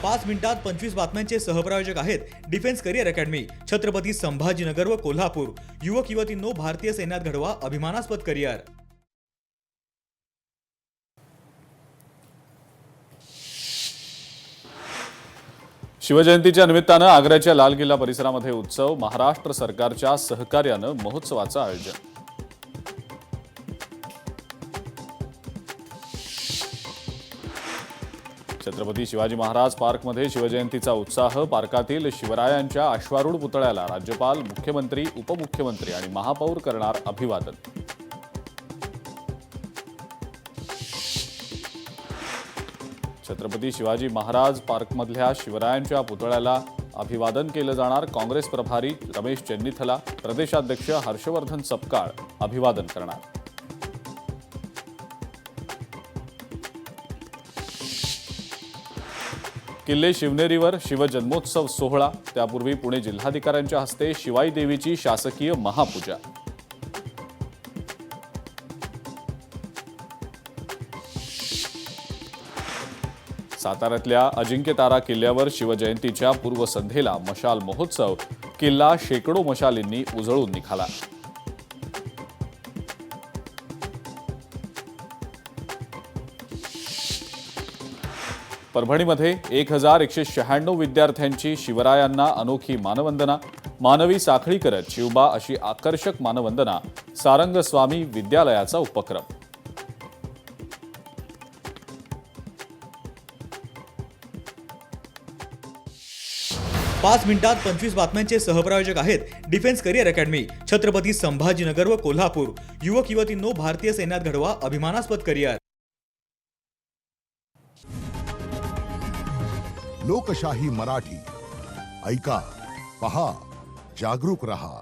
5 मिनिटात 25 बातम्यांचे सहप्रायोजक आहेत defence career academy, Chhatrapati Sambhajinagar व कोल्हापूर। युवक युवतींनो, भारतीय सैन्यात घडवा अभिमानास्पद करिअर। शिवजयंतीच्या निमित्तानं आग्र्याच्या लाल किल्ला परिसरामध्ये उत्सव, महाराष्ट्र सरकारच्या सहकार्यानं महोत्सवाचं आयोजन। छत्रपती शिवाजी महाराज पार्कमध्ये शिवजयंतीचा उत्साह, पार्कातील शिवरायांच्या अश्वारूढ पुतळ्याला राज्यपाल, मुख्यमंत्री, उपमुख्यमंत्री आणि महापौर करणार अभिवादन। छत्रपती शिवाजी महाराज पार्कमधल्या शिवरायांच्या पुतळ्याला अभिवादन केलं जाणार। काँग्रेस प्रभारी रमेश चेन्नीथला, प्रदेशाध्यक्ष हर्षवर्धन सपकाळ अभिवादन करणार। किल्ले शिवनेरीवर शिवजन्मोत्सव सोहळा, त्यापूर्वी पुणे जिल्हाधिकाऱ्यांच्या हस्ते शिवाई देवीची शासकीय महापूजा। साताऱ्यातल्या अजिंक्यतारा किल्ल्यावर शिवजयंतीच्या पूर्वसंध्येला मशाल महोत्सव, किल्ला शेकडो मशालींनी उजळून निघाला। परभणीमध्ये 1196 विद्यार्थ्यांची शिवरायांना अनोखी मानवंदना, मानवी साखळी करत शिवबा अशी आकर्षक मानवंदना, सारंग स्वामी विद्यालयाचा उपक्रम। 5 मिनिटात 25 बातम्यांचे सहप्रायोजक आहेत defence career academy, Chhatrapati Sambhajinagar व कोल्हापूर। युवक युवतींनो, भारतीय सैन्यात घडवा अभिमानास्पद करिअर। लोकशाही मराठी ऐका, पहा, जागरूक रहा।